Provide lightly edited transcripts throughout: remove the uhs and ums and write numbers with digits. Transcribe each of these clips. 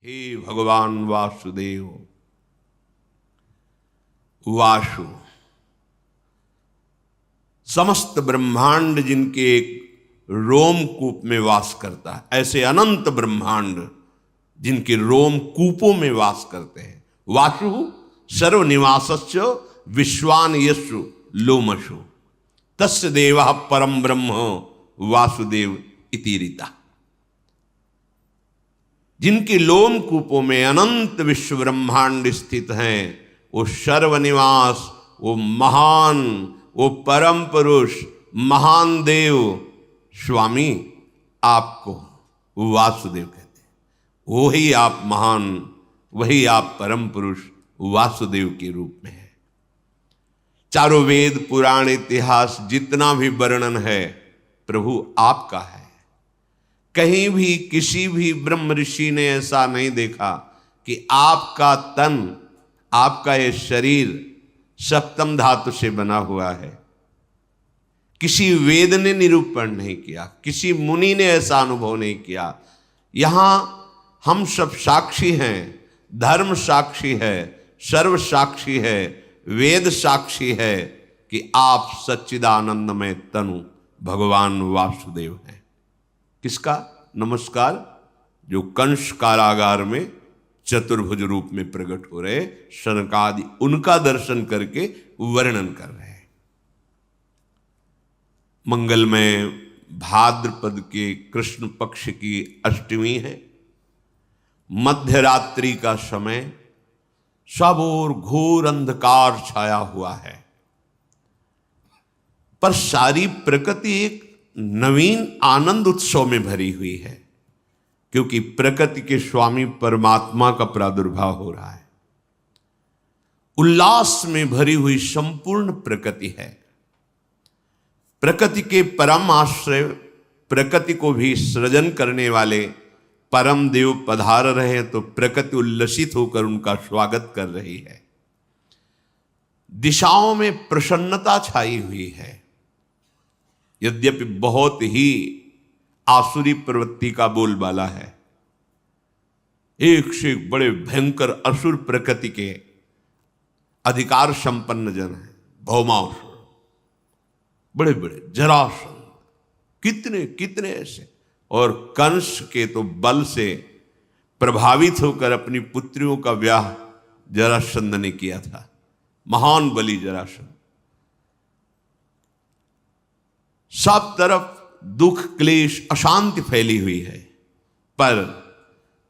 हे भगवान वासुदेव। वासु समस्त ब्रह्मांड जिनके एक रोमकूप में वास करता है, ऐसे अनंत ब्रह्मांड जिनके रोमकूपों में वास करते हैं। वासु सर्वनिवासस्य विश्वानयस्सु लोमशु तस्य देवः परम ब्रह्म वासुदेव इति रीता। जिनके लोमकूपों में अनंत विश्व ब्रह्मांड स्थित हैं, वो सर्वनिवास, वो महान, वो परम पुरुष, महान देव स्वामी आपको वासुदेव कहते हैं। वही आप महान, वही आप परम पुरुष वासुदेव के रूप में है। चारों वेद पुराण इतिहास जितना भी वर्णन है प्रभु आपका है। कहीं भी किसी भी ब्रह्म ऋषि ने ऐसा नहीं देखा कि आपका तन, आपका ये शरीर सप्तम धातु से बना हुआ है। किसी वेद ने निरूपण नहीं किया, किसी मुनि ने ऐसा अनुभव नहीं किया। यहां हम सब साक्षी हैं, धर्म साक्षी है, सर्व साक्षी है, वेद साक्षी है कि आप सच्चिदानंदमय तनु भगवान वासुदेव हैं। किसका नमस्कार? जो कंस कारागार में चतुर्भुज रूप में प्रकट हो रहे शनकादि, उनका दर्शन करके वर्णन कर रहे हैं। मंगलमय भाद्रपद के कृष्ण पक्ष की अष्टमी है। मध्य रात्रि का समय, सब ओर घोर अंधकार छाया हुआ है, पर सारी प्रकृति एक नवीन आनंद उत्सव में भरी हुई है, क्योंकि प्रकृति के स्वामी परमात्मा का प्रादुर्भाव हो रहा है। उल्लास में भरी हुई संपूर्ण प्रकृति है। प्रकृति के परम आश्रय, प्रकृति को भी सृजन करने वाले परम देव पधार रहे हैं, तो प्रकृति उल्लसित होकर उनका स्वागत कर रही है। दिशाओं में प्रसन्नता छाई हुई है। यद्यपि बहुत ही आसुरी प्रवृत्ति का बोलबाला है, एक से एक बड़े भयंकर असुर प्रकृति के अधिकार संपन्न जन हैं। भौमासुर, बड़े बड़े जरासंध, कितने कितने ऐसे, और कंस के तो बल से प्रभावित होकर अपनी पुत्रियों का ब्याह जरासंध ने किया था। महान बलि जरासंध। सब तरफ दुख, क्लेश, अशांति फैली हुई है, पर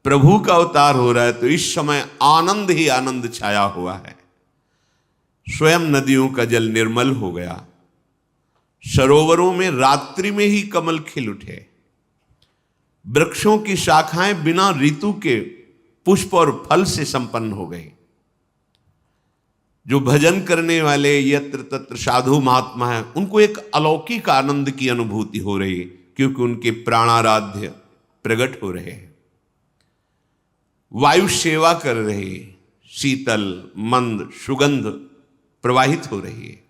प्रभु का अवतार हो रहा है तो इस समय आनंद ही आनंद छाया हुआ है। स्वयं नदियों का जल निर्मल हो गया। सरोवरों में रात्रि में ही कमल खिल उठे। वृक्षों की शाखाएं बिना ऋतु के पुष्प और फल से संपन्न हो गई। जो भजन करने वाले यत्र तत्र साधु महात्मा हैं, उनको एक अलौकिक आनंद की अनुभूति हो रही है, क्योंकि उनके प्राणाराध्य प्रकट हो रहे हैं। वायु सेवा कर रही है, शीतल मंद सुगंध प्रवाहित हो रही है।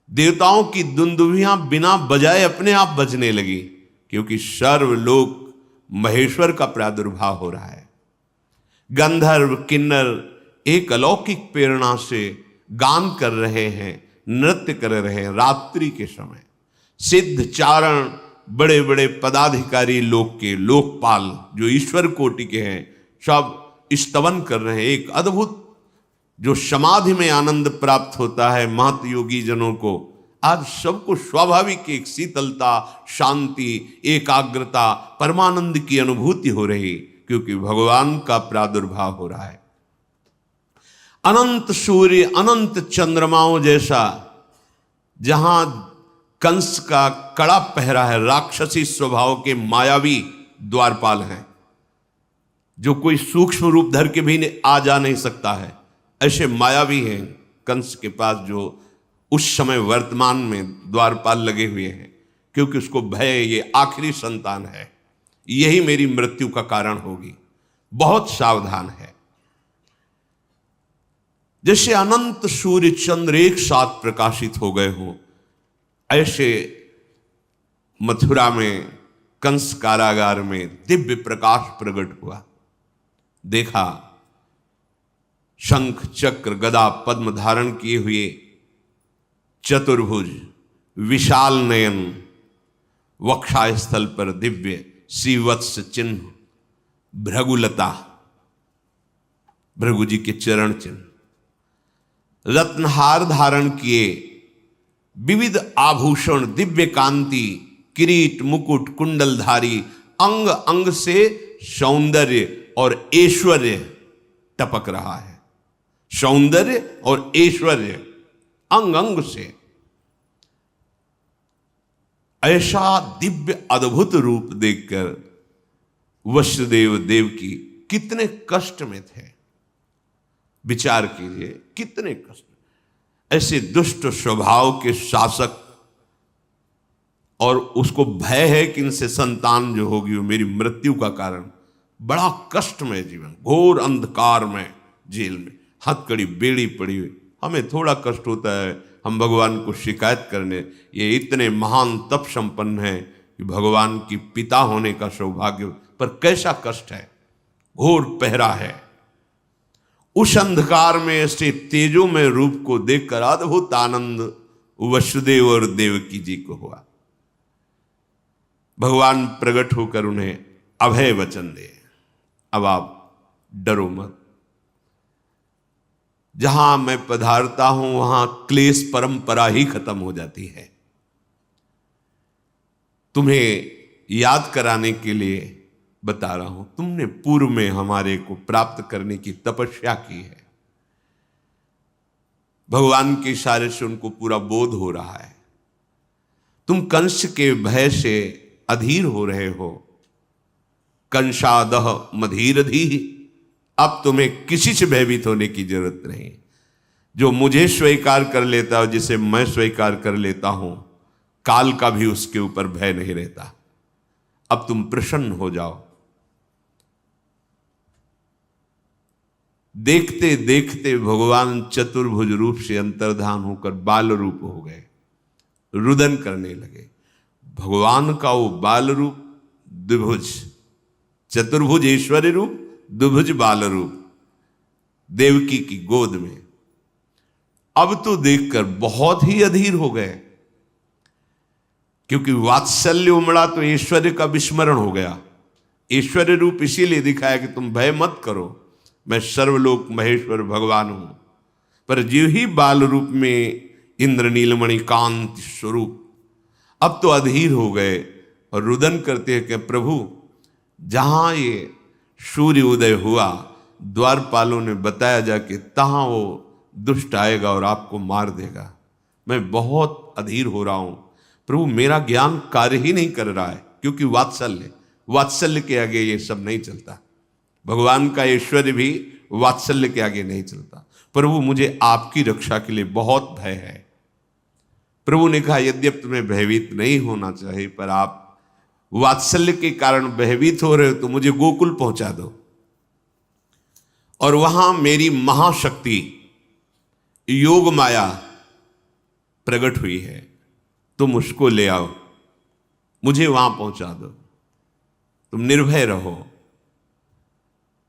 देवताओं की दुंदुभियां बिना बजाए अपने आप बजने लगी, क्योंकि सर्वलोक महेश्वर का प्रादुर्भाव हो रहा है। गंधर्व किन्नर एक अलौकिक प्रेरणा से गान कर रहे हैं, नृत्य कर रहे हैं। रात्रि के समय सिद्ध चारण, बड़े बड़े पदाधिकारी लोक के, लोकपाल जो ईश्वर कोटि के हैं, सब स्तवन कर रहे हैं। एक अद्भुत जो समाधि में आनंद प्राप्त होता है महत योगी जनों को, आज सबको स्वाभाविक एक शीतलता, शांति, एकाग्रता, परमानंद की अनुभूति हो रही, क्योंकि भगवान का प्रादुर्भाव हो रहा है। अनंत सूर्य, अनंत चंद्रमाओं जैसा, जहां कंस का कड़ा पहरा है, राक्षसी स्वभाव के मायावी द्वारपाल हैं, जो कोई सूक्ष्म रूप धर के भी आ जा नहीं सकता है, ऐसे मायावी हैं कंस के पास, जो उस समय वर्तमान में द्वारपाल लगे हुए हैं, क्योंकि उसको भय, ये आखिरी संतान है, यही मेरी मृत्यु का कारण होगी, बहुत सावधान है। जैसे अनंत सूर्य चंद्र एक साथ प्रकाशित हो गए हो, ऐसे मथुरा में कंस कारागार में दिव्य प्रकाश प्रकट हुआ। देखा शंख चक्र गदा पद्म धारण किए हुए चतुर्भुज विशाल नयन, वक्षास्थल पर दिव्य श्रीवत्स चिन्ह, भृगुलता भृगु जी के चरण चिन्ह, रत्नहार धारण किए, विविध आभूषण, दिव्य कांति, किरीट मुकुट कुंडलधारी, अंग अंग से सौंदर्य और ऐश्वर्य टपक रहा है। सौंदर्य और ऐश्वर्य अंग अंग से, ऐसा दिव्य अद्भुत रूप देखकर वसुदेव देवकी कितने कष्ट में थे। विचार कीजिए कितने कष्ट। ऐसे दुष्ट स्वभाव के शासक, और उसको भय है कि इनसे संतान जो होगी वो मेरी मृत्यु का कारण, बड़ा कष्टमय जीवन, घोर अंधकार में, जेल में हथकड़ी बेड़ी पड़ी हुई। हमें थोड़ा कष्ट होता है, हम भगवान को शिकायत करने, ये इतने महान तप संपन्न है कि भगवान की पिता होने का सौभाग्य, पर कैसा कष्ट है, घोर पहरा है। उस अंधकार में ऐसे तेजो में रूप को देखकर अद्भुत आनंद वसुदेव और देवकी जी को हुआ। भगवान प्रकट होकर उन्हें अभय वचन दे, अब आप डरो मत, जहां मैं पधारता हूं वहां क्लेश परंपरा ही खत्म हो जाती है। तुम्हें याद कराने के लिए बता रहा हूं, तुमने पूर्व में हमारे को प्राप्त करने की तपस्या की है। भगवान के इशारे से उनको पूरा बोध हो रहा है। तुम कंस के भय से अधीर हो रहे हो। कंसादह मधीरधी, अब तुम्हें किसी से भयभीत होने की जरूरत नहीं। जो मुझे स्वीकार कर लेता है, जिसे मैं स्वीकार कर लेता हूं, काल का भी उसके ऊपर भय नहीं रहता। अब तुम प्रसन्न हो जाओ। देखते देखते भगवान चतुर्भुज रूप से अंतर्धान होकर बाल रूप हो गए, रुदन करने लगे। भगवान का वो बाल रूप द्विभुज, चतुर्भुज ऐश्वर्य रूप, द्विभुज बाल रूप देवकी की गोद में। अब तो देखकर बहुत ही अधीर हो गए, क्योंकि वात्सल्य उमड़ा तो ऐश्वर्य का विस्मरण हो गया। ऐश्वर्य रूप इसीलिए दिखाया कि तुम भय मत करो, मैं सर्वलोक महेश्वर भगवान हूं। पर जीव ही बाल रूप में इंद्र नीलमणि कांति स्वरूप, अब तो अधीर हो गए और रुदन करते हैं कि प्रभु, जहां ये सूर्य उदय हुआ, द्वारपालों ने बताया जाके तहां वो दुष्ट आएगा और आपको मार देगा। मैं बहुत अधीर हो रहा हूं प्रभु, मेरा ज्ञान कार्य ही नहीं कर रहा है, क्योंकि वात्सल्य के आगे ये सब नहीं चलता। भगवान का ऐश्वर्य भी वात्सल्य के आगे नहीं चलता। प्रभु, मुझे आपकी रक्षा के लिए बहुत भय है। प्रभु ने कहा, यद्यपि तुम्हें भयभीत नहीं होना चाहिए, पर आप वात्सल्य के कारण भयभीत हो रहे हो, तो मुझे गोकुल पहुंचा दो, और वहां मेरी महाशक्ति योग माया प्रकट हुई है, तुम उसको ले आओ, मुझे वहां पहुंचा दो, तुम निर्भय रहो।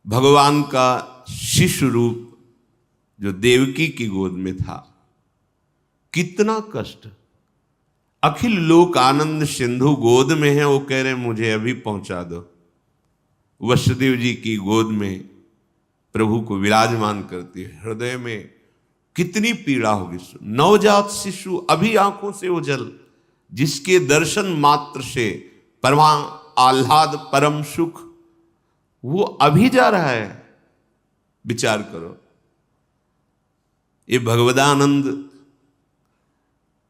भगवान का शिशु रूप जो देवकी की गोद में था, कितना कष्ट। अखिल लोक आनंद सिंधु गोद में है, वो कह रहे मुझे अभी पहुंचा दो। वसुदेव जी की गोद में प्रभु को विराजमान करती है, हृदय में कितनी पीड़ा होगी। नवजात शिशु अभी आंखों से ओझल, जिसके दर्शन मात्र से परमा आह्लाद परम सुख, वो अभी जा रहा है। विचार करो, ये भगवदानंद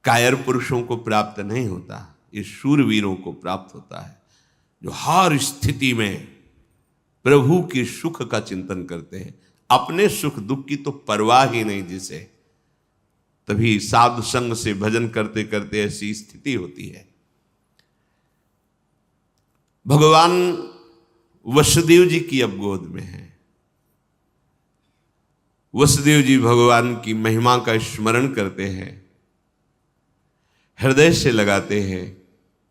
कायर पुरुषों को प्राप्त नहीं होता, ये शूरवीरों को प्राप्त होता है, जो हर स्थिति में प्रभु की सुख का चिंतन करते हैं। अपने सुख दुख की तो परवाह ही नहीं जिसे, तभी साधु संग से भजन करते करते ऐसी स्थिति होती है। भगवान वसुदेव जी की अब गोद में है। वसुदेव जी भगवान की महिमा का स्मरण करते हैं, हृदय से लगाते हैं,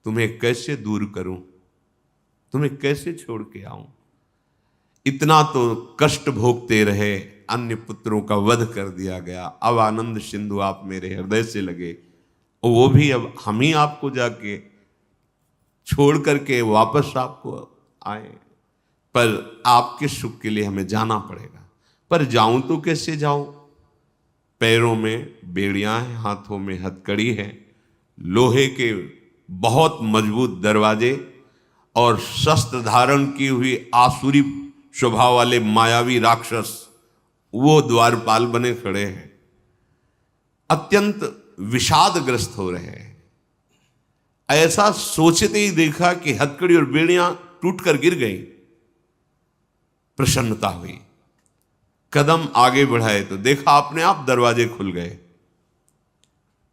तुम्हें कैसे दूर करूं, तुम्हें कैसे छोड़ के आऊं। इतना तो कष्ट भोगते रहे, अन्य पुत्रों का वध कर दिया गया, अब आनंद सिंधु आप मेरे हृदय से लगे, और वो भी अब हम ही आपको जाके छोड़ करके वापस आपको आए, पर आपके सुख के लिए हमें जाना पड़ेगा। पर जाऊं तो कैसे जाऊं? पैरों में बेड़ियां हैं, हाथों में हथकड़ी है, लोहे के बहुत मजबूत दरवाजे और शस्त्र धारण की हुई आसुरी स्वभाव वाले मायावी राक्षस वो द्वारपाल बने खड़े हैं, अत्यंत विषादग्रस्त हो रहे हैं। ऐसा सोचते ही देखा कि हथकड़ी और बेड़ियां टूटकर गिर गई। प्रसन्नता हुई, कदम आगे बढ़ाए तो देखा अपने आप दरवाजे खुल गए।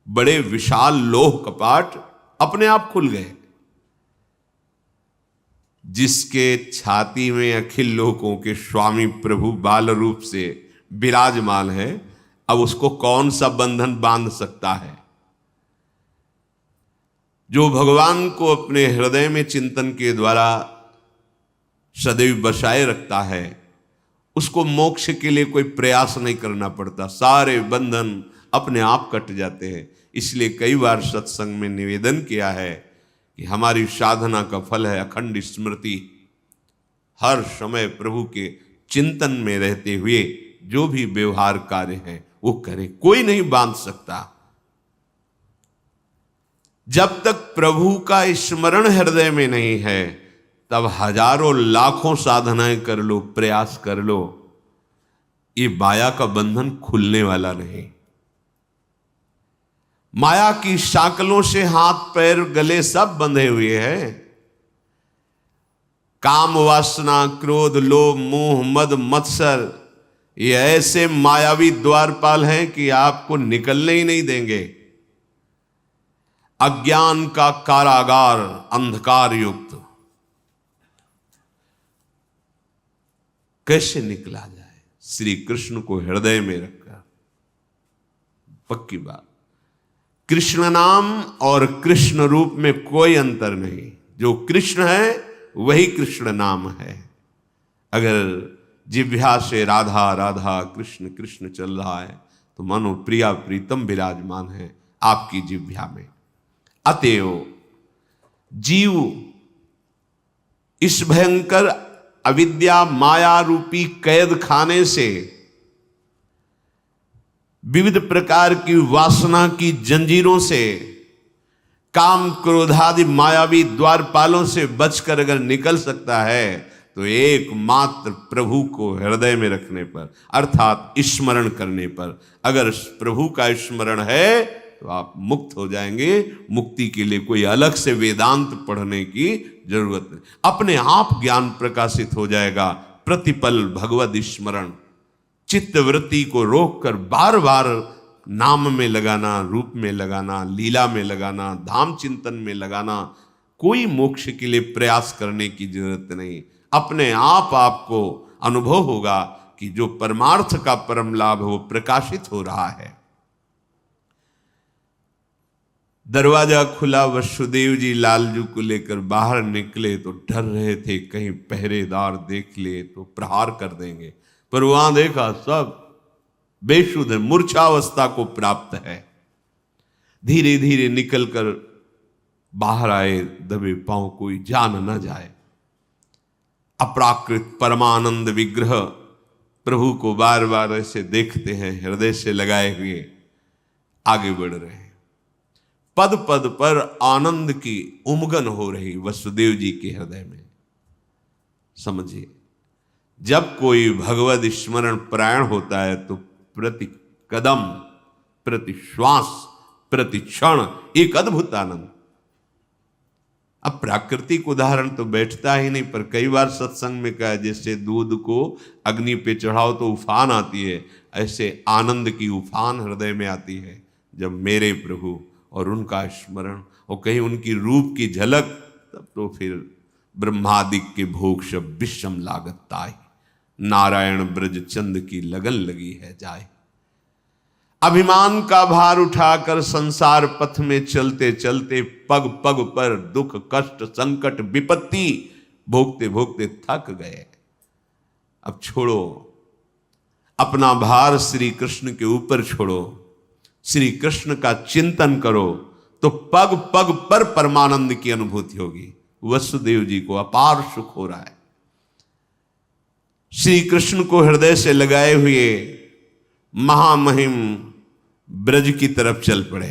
बड़े विशाल लोह कपाट अपने आप खुल गए। जिसके छाती में अखिल लोकों के स्वामी प्रभु बाल रूप से विराजमान है, अब उसको कौन सा बंधन बांध सकता है? जो भगवान को अपने हृदय में चिंतन के द्वारा सदैव बसाए रखता है, उसको मोक्ष के लिए कोई प्रयास नहीं करना पड़ता, सारे बंधन अपने आप कट जाते हैं। इसलिए कई बार सत्संग में निवेदन किया है कि हमारी साधना का फल है अखंड स्मृति। हर समय प्रभु के चिंतन में रहते हुए जो भी व्यवहार कार्य है वो करे, कोई नहीं बांध सकता। जब तक प्रभु का स्मरण हृदय में नहीं है, तब हजारों लाखों साधनाएं कर लो, प्रयास कर लो, ये माया का बंधन खुलने वाला नहीं। माया की साकलों से हाथ पैर गले सब बंधे हुए हैं। काम वासना, क्रोध, लोभ, मोह, मद, मत्सर, ये ऐसे मायावी द्वारपाल हैं कि आपको निकलने ही नहीं देंगे। अज्ञान का कारागार, अंधकार युक्त, कैसे निकला जाए? श्री कृष्ण को हृदय में रखकर। पक्की बात, कृष्ण नाम और कृष्ण रूप में कोई अंतर नहीं। जो कृष्ण है वही कृष्ण नाम है। अगर जिह्वा से राधा राधा कृष्ण कृष्ण चल रहा है तो मानो प्रिया प्रीतम विराजमान है आपकी जिह्वा में। अतएव जीव इस भयंकर अविद्या माया रूपी कैद खाने से, विविध प्रकार की वासना की जंजीरों से, काम क्रोधादि मायावी द्वारपालों से बचकर अगर निकल सकता है तो एकमात्र प्रभु को हृदय में रखने पर, अर्थात स्मरण करने पर। अगर प्रभु का स्मरण है तो आप मुक्त हो जाएंगे। मुक्ति के लिए कोई अलग से वेदांत पढ़ने की जरूरत नहीं, अपने आप ज्ञान प्रकाशित हो जाएगा। प्रतिपल भगवद स्मरण, चित्त वृत्ति को रोककर बार बार नाम में लगाना, रूप में लगाना, लीला में लगाना, धाम चिंतन में लगाना। कोई मोक्ष के लिए प्रयास करने की जरूरत नहीं। अपने आप आपको अनुभव होगा कि जो परमार्थ का परम लाभ है वो प्रकाशित हो रहा है। दरवाजा खुला, वसुदेव जी लालजू को लेकर बाहर निकले तो डर रहे थे कहीं पहरेदार देख ले तो प्रहार कर देंगे, पर वहां देखा सब बेशुद्ध मूर्छावस्था को प्राप्त है। धीरे धीरे निकलकर बाहर आए, दबे पांव, कोई जान न जाए। अपराकृत परमानंद विग्रह प्रभु को बार बार ऐसे देखते हैं, हृदय से लगाए हुए आगे बढ़ रहे हैं। पद पद पर आनंद की उमगन हो रही वसुदेव जी के हृदय में। समझिए, जब कोई भगवद स्मरण परायण होता है तो प्रति कदम, प्रति श्वास, प्रति क्षण एक अद्भुत आनंद। अब प्राकृतिक उदाहरण तो बैठता ही नहीं, पर कई बार सत्संग में कहा जैसे दूध को अग्नि पे चढ़ाओ तो उफान आती है, ऐसे आनंद की उफान हृदय में आती है जब मेरे प्रभु और उनका स्मरण और कहीं उनकी रूप की झलक, तब तो फिर ब्रह्मादिक के भोग सब विषम लागत ताई, नारायण ब्रज चंद की लगन लगी है जाए। अभिमान का भार उठाकर संसार पथ में चलते चलते पग पग पर दुख कष्ट संकट विपत्ति भोगते भोगते थक गए। अब छोड़ो, अपना भार श्री कृष्ण के ऊपर छोड़ो, श्री कृष्ण का चिंतन करो, तो पग पग पर परमानंद की अनुभूति होगी। वसुदेव जी को अपार सुख हो रहा है। श्री कृष्ण को हृदय से लगाए हुए महामहिम ब्रज की तरफ चल पड़े।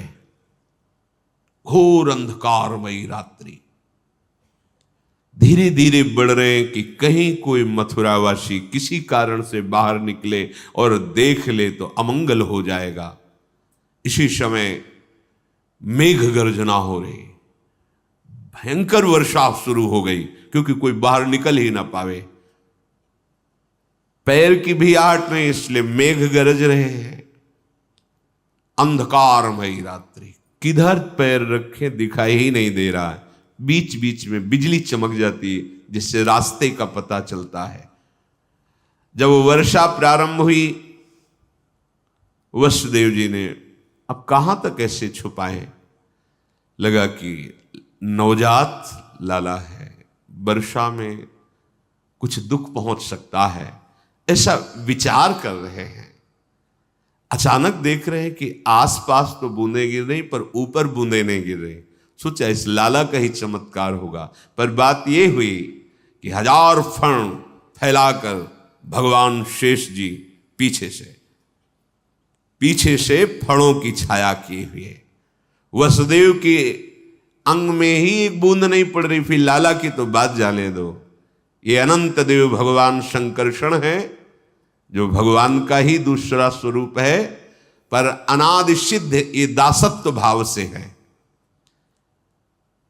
घोर अंधकारमयी रात्रि, धीरे धीरे बढ़ रहे हैं कि कहीं कोई मथुरावासी किसी कारण से बाहर निकले और देख ले तो अमंगल हो जाएगा। इसी समय मेघ गर्जना हो रही, भयंकर वर्षा शुरू हो गई, क्योंकि कोई बाहर निकल ही ना पावे। पैर की भी आहट नहीं, इसलिए मेघ गरज रहे हैं। अंधकारमयी रात्रि, किधर पैर रखे दिखाई ही नहीं दे रहा है। बीच बीच में बिजली चमक जाती है, जिससे रास्ते का पता चलता है। जब वर्षा प्रारंभ हुई, वसुदेव जी ने अब कहां तक ऐसे छुपाए, लगा कि नवजात लाला है, वर्षा में कुछ दुख पहुंच सकता है, ऐसा विचार कर रहे हैं। अचानक देख रहे हैं कि आसपास तो बूंदें गिर रही, पर ऊपर बूंदें नहीं गिर रही। सोचा इस लाला का ही चमत्कार होगा, पर बात यह हुई कि 1000 फण फैलाकर भगवान शेष जी पीछे से फणों की छाया किए हुए, वसुदेव के अंग में ही एक बूंद नहीं पड़ रही, फिर लाला की तो बात जाने दो। ये अनंत देव भगवान शंकरषण है, जो भगवान का ही दूसरा स्वरूप है, पर अनादि सिद्ध ये दासत्व भाव से है।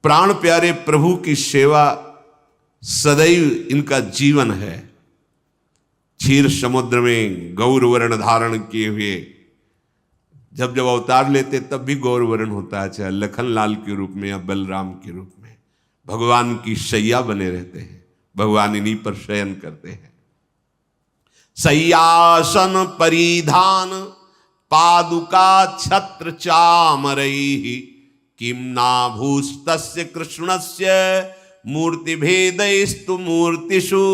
प्राण प्यारे प्रभु की सेवा सदैव इनका जीवन है। क्षीर समुद्र में गौर वर्ण धारण किए हुए जब जब अवतार लेते तब भी गौर वर्ण होता है, चाहे लखन लाल के रूप में या बलराम के रूप में। भगवान की शैया बने रहते हैं, भगवान इन्हीं पर शयन करते हैं। सय्यासन परिधान पादुका छत्र चामरैहि किम नाभूस्तस्य कृष्णस्य मूर्ति भेदैस्तु मूर्तिषु।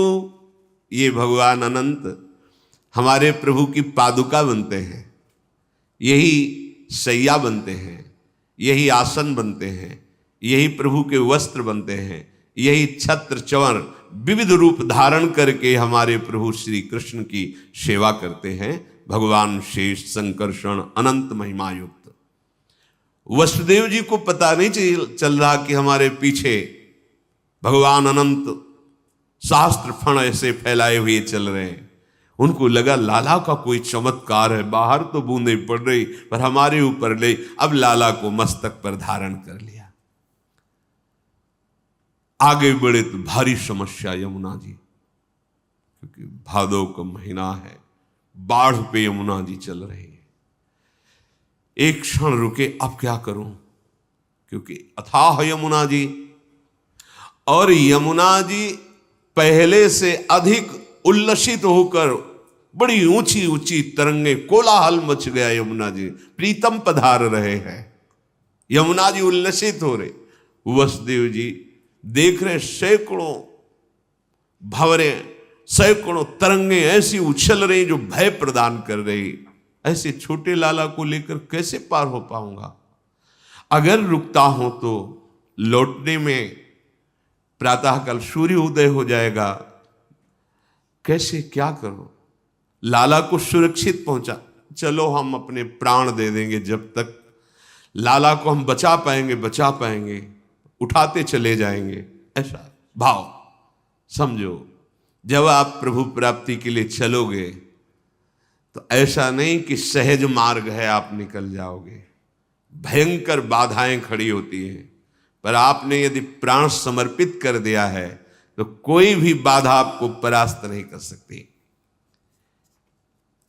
ये भगवान अनंत हमारे प्रभु की पादुका बनते हैं, यही शैया बनते हैं, यही आसन बनते हैं, यही प्रभु के वस्त्र बनते हैं, यही छत्र चंवर विविध रूप धारण करके हमारे प्रभु श्री कृष्ण की सेवा करते हैं। भगवान शेष संकर्षण अनंत महिमा युक्त। वसुदेव जी को पता नहीं चल रहा कि हमारे पीछे भगवान अनंत शास्त्र फण ऐसे फैलाए हुए चल रहे हैं। उनको लगा लाला का कोई चमत्कार है, बाहर तो बूंदे पड़ रही पर हमारे ऊपर ले, अब लाला को मस्तक पर धारण कर लिया। आगे बढ़े तो भारी समस्या यमुना जी, क्योंकि भादो का महीना है, बाढ़ पे यमुना जी चल रही है। एक क्षण रुके, अब क्या करूं, क्योंकि अथाह यमुना जी, और यमुना जी पहले से अधिक उल्लसित होकर बड़ी ऊंची ऊंची तरंगे, कोलाहल मच गया। यमुना जी प्रीतम पधार रहे हैं, यमुना जी उल्लसित हो रहे। वसुदेव जी देख रहे सैकड़ों भंवरे, सैकड़ों तरंगे ऐसी उछल रही जो भय प्रदान कर रही। ऐसे छोटे लाला को लेकर कैसे पार हो पाऊंगा? अगर रुकता हूं तो लौटने में प्रातःकाल सूर्य उदय हो जाएगा, कैसे क्या करूं? लाला को सुरक्षित पहुंचा, चलो हम अपने प्राण दे देंगे, जब तक लाला को हम बचा पाएंगे उठाते चले जाएंगे। ऐसा भाव समझो। जब आप प्रभु प्राप्ति के लिए चलोगे तो ऐसा नहीं कि सहज मार्ग है आप निकल जाओगे, भयंकर बाधाएं खड़ी होती हैं। पर आपने यदि प्राण समर्पित कर दिया है तो कोई भी बाधा आपको परास्त नहीं कर सकती।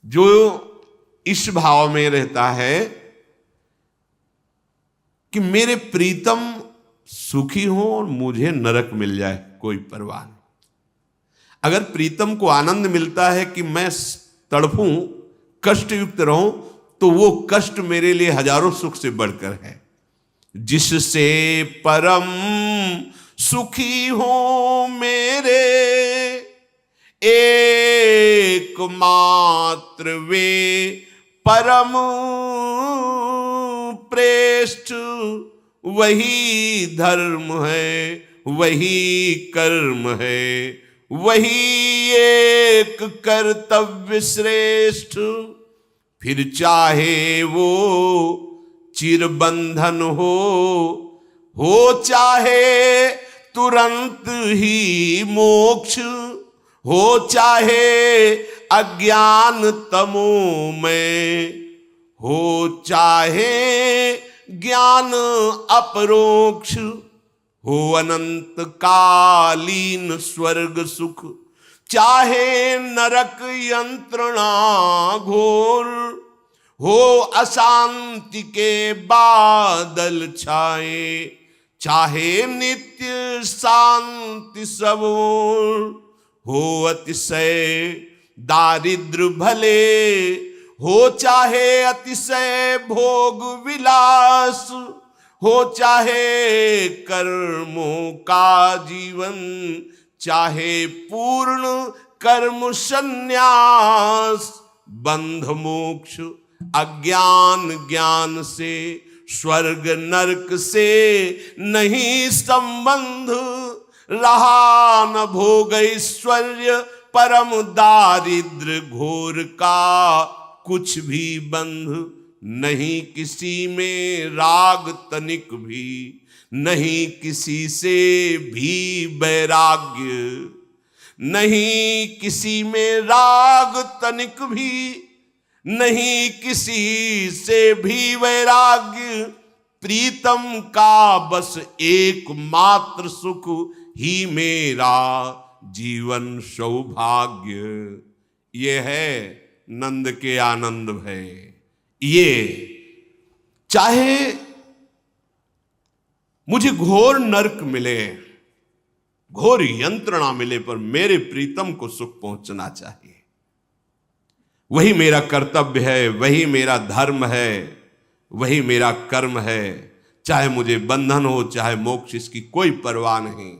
जो इस भाव में रहता है कि मेरे प्रीतम सुखी हो और मुझे नरक मिल जाए, कोई परवाह नहीं। अगर प्रीतम को आनंद मिलता है कि मैं तड़पूं, कष्ट युक्त रहूं, तो वो कष्ट मेरे लिए हजारों सुख से बढ़कर है। जिससे परम सुखी हो मेरे एकमात्र वे परम प्रेष्ठ, वही धर्म है, वही कर्म है, वही एक कर्तव्य श्रेष्ठ। फिर चाहे वो चिरबंधन हो चाहे तुरंत ही मोक्ष, हो चाहे अज्ञान तमो में, हो चाहे ज्ञान अपरोक्ष, हो अनंत कालीन स्वर्ग सुख, चाहे नरक यंत्रणा घोर, हो अशांति के बादल छाए, चाहे नित्य शांति सब ओर, हो अतिशय दारिद्र भले, हो चाहे अतिशय भोग विलास, हो चाहे कर्मों का जीवन, चाहे पूर्ण कर्म संन्यास, बंध मोक्ष अज्ञान ज्ञान से, स्वर्ग नरक से नहीं संबंध, रहा न भोग ऐश्वर्य परम दारिद्र घोर का कुछ भी बंध, नहीं किसी में राग तनिक भी, नहीं किसी से भी वैराग्य, नहीं किसी में राग तनिक भी, नहीं किसी से भी वैराग्य, प्रीतम का बस एकमात्र सुख ही मेरा जीवन सौभाग्य। ये है नंद के आनंद भय। ये चाहे मुझे घोर नरक मिले, घोर यंत्रणा मिले, पर मेरे प्रीतम को सुख पहुंचना चाहिए। वही मेरा कर्तव्य है, वही मेरा धर्म है, वही मेरा कर्म है। चाहे मुझे बंधन हो चाहे मोक्ष, इसकी कोई परवाह नहीं।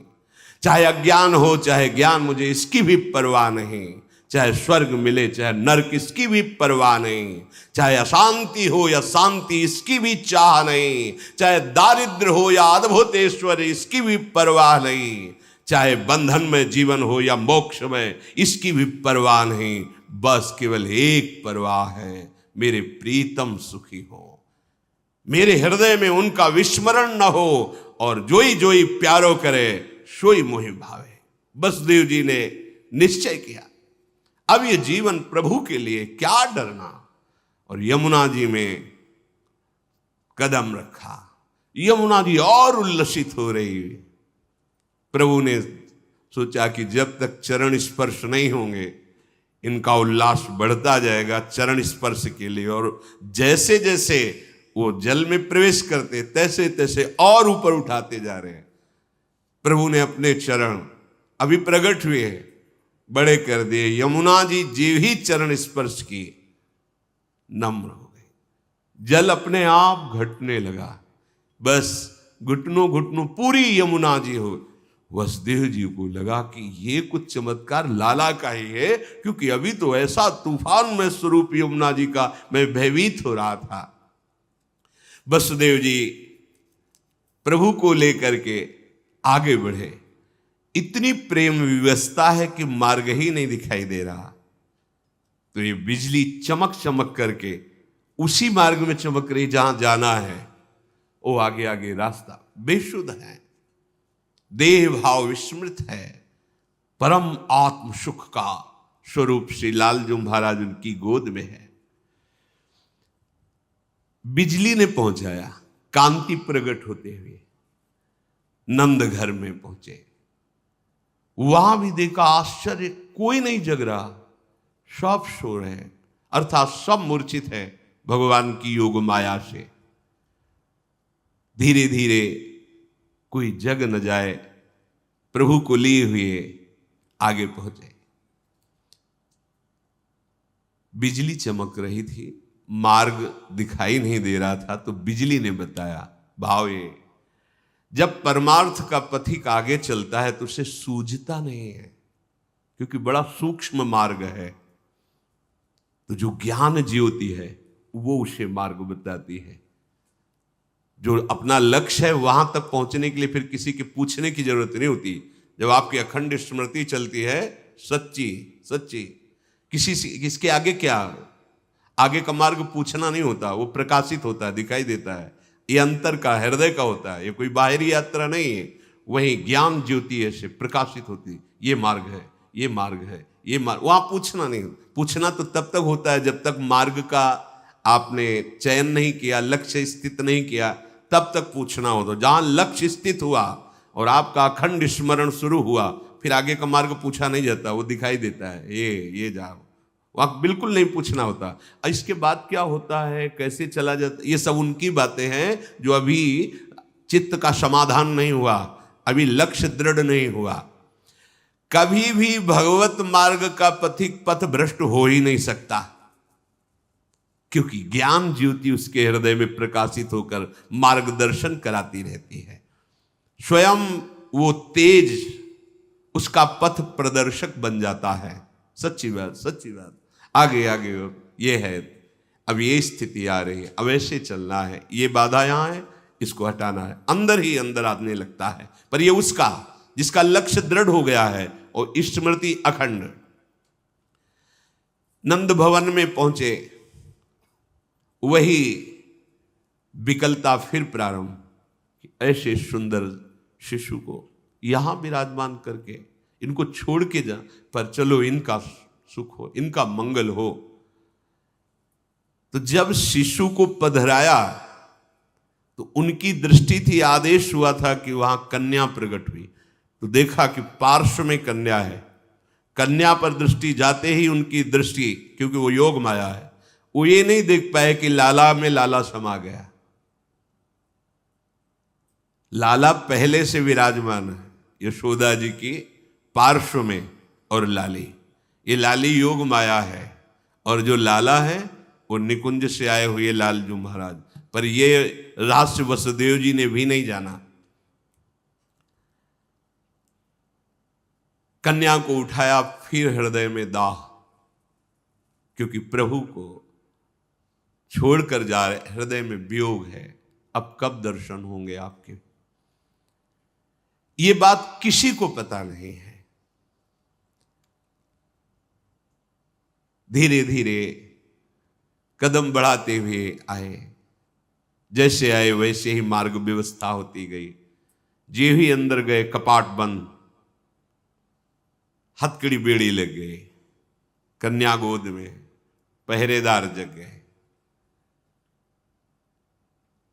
चाहे अज्ञान हो चाहे ज्ञान, मुझे इसकी भी परवाह नहीं। चाहे स्वर्ग मिले चाहे नरक, इसकी भी परवाह नहीं। चाहे अशांति हो या शांति, इसकी भी चाह नहीं। चाहे दारिद्र हो या अद्भुत ऐश्वर्य, इसकी भी परवाह नहीं। चाहे बंधन में जीवन हो या मोक्ष में, इसकी भी परवाह नहीं। बस केवल एक परवाह है, मेरे प्रीतम सुखी हो, मेरे हृदय में उनका विस्मरण न हो, और जोई जोई प्यारो करे सोई मोहि भावे। वसुदेव जी ने निश्चय किया, अब ये जीवन प्रभु के लिए, क्या डरना। और यमुना जी में कदम रखा। यमुना जी और उल्लसित हो रही है। प्रभु ने सोचा कि जब तक चरण स्पर्श नहीं होंगे, इनका उल्लास बढ़ता जाएगा चरण स्पर्श के लिए। और जैसे जैसे वो जल में प्रवेश करते, तैसे तैसे और ऊपर उठाते जा रहे हैं। प्रभु ने अपने चरण अभी प्रकट हुए बड़े कर दिए। यमुना जी जीव ही चरण स्पर्श की नम्र हो गई। जल अपने आप घटने लगा। बस घुटनों घुटनों पूरी यमुना जी हो। वसुदेव जी को लगा कि ये कुछ चमत्कार लाला का ही है, क्योंकि अभी तो ऐसा तूफान में स्वरूप यमुना जी का मैं भयभीत हो रहा था। वसुदेव जी प्रभु को लेकर के आगे बढ़े। इतनी प्रेम विवशता है कि मार्ग ही नहीं दिखाई दे रहा। तो ये बिजली चमक चमक करके उसी मार्ग में चमक रही जहां जाना है। वो आगे आगे रास्ता बेशुद्ध है, देह भाव विस्मृत है, परम आत्म सुख का स्वरूप श्री लालजू महाराज उनकी गोद में है। बिजली ने पहुंचाया, कांति प्रकट होते हुए नंद घर में पहुंचे। वहां भी देखा आश्चर्य, कोई नहीं जग रहा, सब सो रहे हैं, अर्थात सब मूर्छित है भगवान की योग माया से। धीरे धीरे कोई जग न जाए, प्रभु को लिए हुए आगे पहुंचे। बिजली चमक रही थी, मार्ग दिखाई नहीं दे रहा था, तो बिजली ने बताया, भावे जब परमार्थ का पथिक आगे चलता है तो उसे सूझता नहीं है, क्योंकि बड़ा सूक्ष्म मार्ग है। तो जो ज्ञान ज्योति है वो उसे मार्ग बताती है। जो अपना लक्ष्य है वहां तक पहुंचने के लिए फिर किसी के पूछने की जरूरत नहीं होती। जब आपकी अखंड स्मृति चलती है सच्ची सच्ची, किसके आगे क्या, आगे का मार्ग पूछना नहीं होता, वो प्रकाशित होता है, दिखाई देता है। ये अंतर का, हृदय का होता है, ये कोई बाहरी यात्रा नहीं है। वही ज्ञान ज्योति ऐसे प्रकाशित होती, ये मार्ग है, ये मार्ग है, ये मार्ग। वहां पूछना नहीं, पूछना तो तब तक होता है जब तक मार्ग का आपने चयन नहीं किया, लक्ष्य स्थित नहीं किया, तब तक पूछना हो। तो जहां लक्ष्य स्थित हुआ और आपका अखंड स्मरण शुरू हुआ, फिर आगे का मार्ग पूछा नहीं जाता, वो दिखाई देता है, ये जाओ, वहां बिल्कुल नहीं पूछना होता। इसके बाद क्या होता है, कैसे चला जाता, ये सब उनकी बातें हैं जो अभी चित्त का समाधान नहीं हुआ, अभी लक्ष्य दृढ़ नहीं हुआ। कभी भी भगवत मार्ग का पथिक पथ भ्रष्ट हो ही नहीं सकता, क्योंकि ज्ञान ज्योति उसके हृदय में प्रकाशित होकर मार्गदर्शन कराती रहती है। स्वयं वो तेज उसका पथ प्रदर्शक बन जाता है। सच्ची बात, सच्ची बात। आगे आगे ये है, अब ये स्थिति आ रही है, अब ऐसे चलना है, ये बाधा यहां है, इसको हटाना है, अंदर ही अंदर आने लगता है। पर ये उसका जिसका लक्ष्य दृढ़ हो गया है और स्मृति अखंड। नंद भवन में पहुंचे, वही विकलता फिर प्रारंभ। ऐसे सुंदर शिशु को यहां विराजमान करके इनको छोड़ के जा, पर चलो इनका सुख हो, इनका मंगल हो। तो जब शिशु को पधराया तो उनकी दृष्टि थी, आदेश हुआ था कि वहां कन्या प्रकट हुई, तो देखा कि पार्श्व में कन्या है। कन्या पर दृष्टि जाते ही उनकी दृष्टि, क्योंकि वो योग माया है, वो ये नहीं देख पाए कि लाला में लाला समा गया। लाला पहले से विराजमान है यशोदा जी की पार्श्व में, और लाली, ये लाली योग माया है, और जो लाला है वो निकुंज से आए हुए लालजू महाराज। पर ये रहस्य वसुदेव जी ने भी नहीं जाना। कन्या को उठाया, फिर हृदय में दाह, क्योंकि प्रभु को छोड़कर जा रहे, हृदय में वियोग है, अब कब दर्शन होंगे आपके। ये बात किसी को पता नहीं है। धीरे धीरे कदम बढ़ाते हुए आए, जैसे आए वैसे ही मार्ग व्यवस्था होती गई। जे ही अंदर गए, कपाट बंद, हथकड़ी बेड़ी लग गई, कन्या गोद में, पहरेदार जग गए।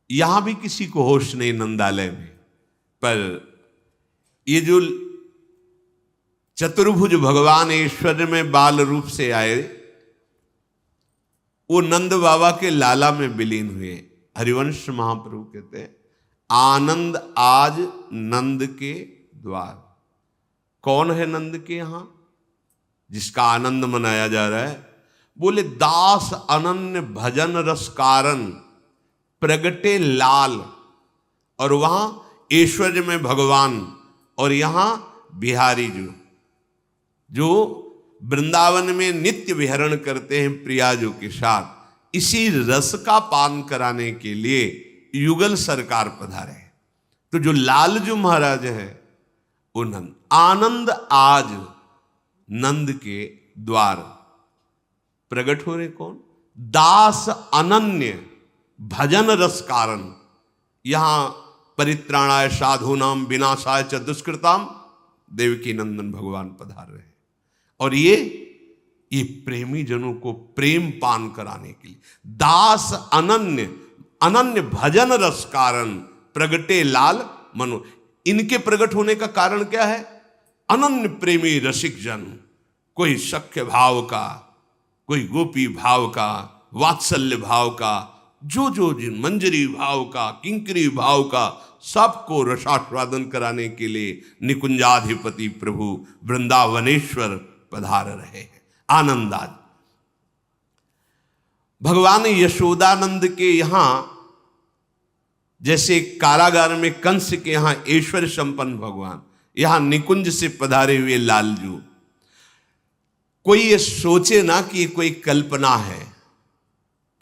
यहां भी किसी को होश नहीं नंदालय में। पर ये जो चतुर्भुज भगवान ऐश्वर्य में बाल रूप से आए, वो नंद बाबा के लाला में विलीन हुए। हरिवंश महाप्रभु कहते हैं, आनंद आज नंद के द्वार। कौन है नंद के यहां जिसका आनंद मनाया जा रहा है? बोले, दास अनन्य भजन रस कारण प्रगटे लाल। और वहां ऐश्वर्य में भगवान, और यहां बिहारी जो वृंदावन में नित्य विहरण करते हैं प्रियाजू के साथ, इसी रस का पान कराने के लिए युगल सरकार पधारे। तो जो लालजू महाराज है वो नंद। आनंद आज नंद के द्वार प्रकट हो रहे। कौन? दास अनन्य भजन रस कारण। यहां परित्राणाय साधूनाम विनाशाय च दुष्कृताम देवकी नंदन भगवान पधार रहे। और ये प्रेमी जनों को प्रेम पान कराने के लिए दास अनन्य भजन रस कारण प्रगटे लाल मनो। इनके प्रकट होने का कारण क्या है? अनन्य प्रेमी रसिक जन, कोई सख्य भाव का, कोई गोपी भाव का, वात्सल्य भाव का, जो जिन मंजरी भाव का, किंकरी भाव का, सबको रसास्वादन कराने के लिए निकुंजाधिपति प्रभु वृंदावनेश्वर पधार रहे हैं। आनंद आज भगवान यशोदानंद के यहां, जैसे कारागार में कंस के यहां ऐश्वर्य संपन्न भगवान, यहां निकुंज से पधारे हुए लालजू। कोई ये सोचे ना कि ये कोई कल्पना है,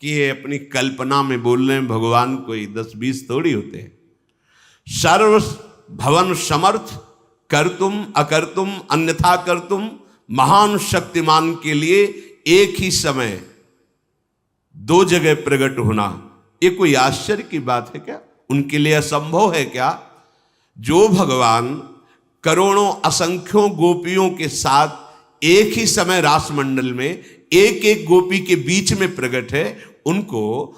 कि ये अपनी कल्पना में बोल रहे हैं। भगवान कोई 10-20 थोड़ी होते हैं। सर्व भवन समर्थ, कर्तुम अकर्तुम अन्यथा कर्तुम, महान शक्तिमान के लिए एक ही समय दो जगह प्रकट होना, ये कोई आश्चर्य की बात है क्या? उनके लिए असंभव है क्या? जो भगवान करोड़ों असंख्यों गोपियों के साथ एक ही समय रासमंडल में एक एक गोपी के बीच में प्रकट है, उनको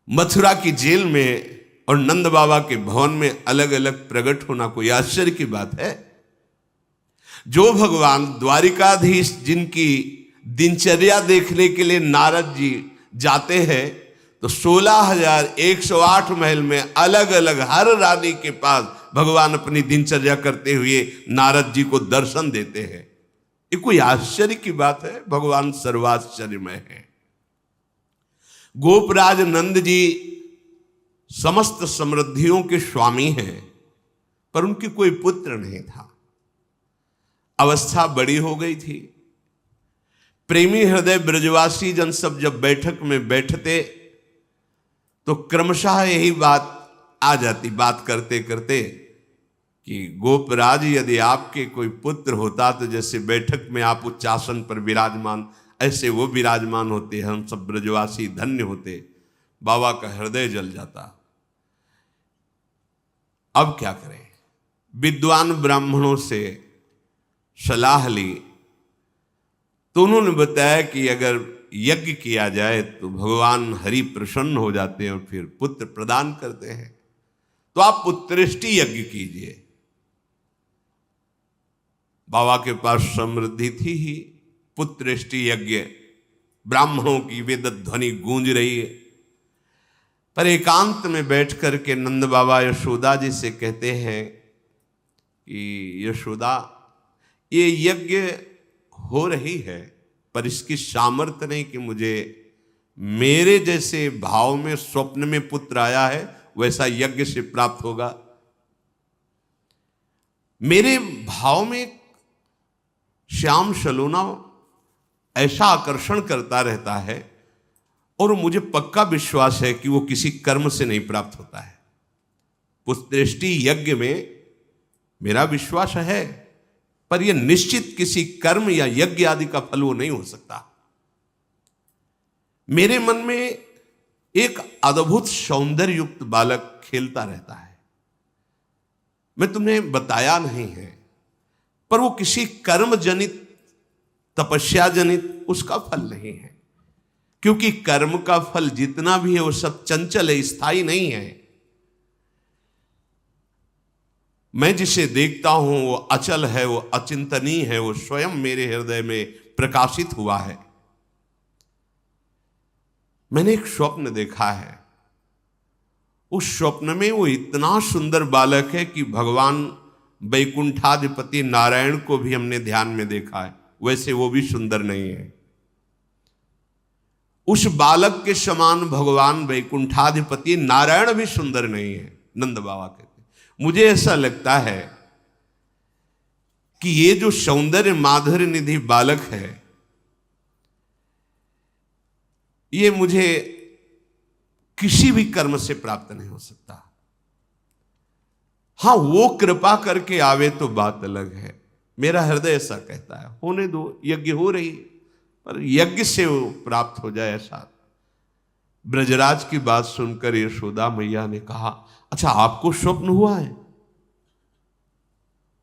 मथुरा की जेल में और नंद बाबा के भवन में अलग अलग प्रकट होना कोई आश्चर्य की बात है? जो भगवान द्वारिकाधीश जिनकी दिनचर्या देखने के लिए नारद जी जाते हैं, तो 16,108 महल में अलग अलग हर रानी के पास भगवान अपनी दिनचर्या करते हुए नारद जी को दर्शन देते हैं। ये कोई आश्चर्य की बात है? भगवान सर्वाश्चर्यमय है। गोपराज नंद जी समस्त समृद्धियों के स्वामी हैं, पर उनकी कोई पुत्र नहीं था। अवस्था बड़ी हो गई थी। प्रेमी हृदय ब्रजवासी जन सब जब बैठक में बैठते तो क्रमशः यही बात आ जाती, बात करते करते, कि गोपराज यदि आपके कोई पुत्र होता तो जैसे बैठक में आप उच्चासन पर विराजमान, ऐसे वो विराजमान होते, हम सब ब्रजवासी धन्य होते। बाबा का हृदय जल जाता। अब क्या करें? विद्वान ब्राह्मणों से सलाह ली तो उन्होंने बताया कि अगर यज्ञ किया जाए तो भगवान हरि प्रसन्न हो जाते हैं और फिर पुत्र प्रदान करते हैं, तो आप पुत्रेष्टि यज्ञ कीजिए। बाबा के पास समृद्धि थी ही, पुत्रेष्टि यज्ञ, ब्राह्मणों की वेद ध्वनि गूंज रही है। पर एकांत में बैठ कर के नंद बाबा यशोदा जी से कहते हैं कि यशोदा, ये यज्ञ हो रही है, पर इसकी सामर्थ्य नहीं कि मुझे मेरे जैसे भाव में स्वप्न में पुत्र आया है वैसा यज्ञ से प्राप्त होगा। मेरे भाव में श्याम सलोना ऐसा आकर्षण करता रहता है और मुझे पक्का विश्वास है कि वो किसी कर्म से नहीं प्राप्त होता है। पुत्रेष्टि यज्ञ में मेरा विश्वास है, पर यह निश्चित किसी कर्म या यज्ञ आदि का फल वो नहीं हो सकता। मेरे मन में एक अद्भुत सौंदर्य युक्त बालक खेलता रहता है। मैं तुम्हें बताया नहीं है, पर वो किसी कर्म जनित, तपस्या जनित उसका फल नहीं है, क्योंकि कर्म का फल जितना भी है वो सब चंचल है, स्थायी नहीं है। मैं जिसे देखता हूं वो अचल है, वो अचिंतनीय है, वो स्वयं मेरे हृदय में प्रकाशित हुआ है। मैंने एक स्वप्न देखा है, उस स्वप्न में वो इतना सुंदर बालक है कि भगवान वैकुंठाधिपति नारायण को भी हमने ध्यान में देखा है, वैसे वो भी सुंदर नहीं है। उस बालक के समान भगवान वैकुंठाधिपति नारायण भी सुंदर नहीं है। नंद बाबा कहते, मुझे ऐसा लगता है कि ये जो सौंदर्य माधुर्य निधि बालक है, ये मुझे किसी भी कर्म से प्राप्त नहीं हो सकता। हां, वो कृपा करके आवे तो बात अलग है। मेरा हृदय ऐसा कहता है, होने दो, यज्ञ हो रही, पर यज्ञ से वो प्राप्त हो जाए ऐसा। ब्रजराज की बात सुनकर यशोदा मैया ने कहा, अच्छा आपको स्वप्न हुआ है?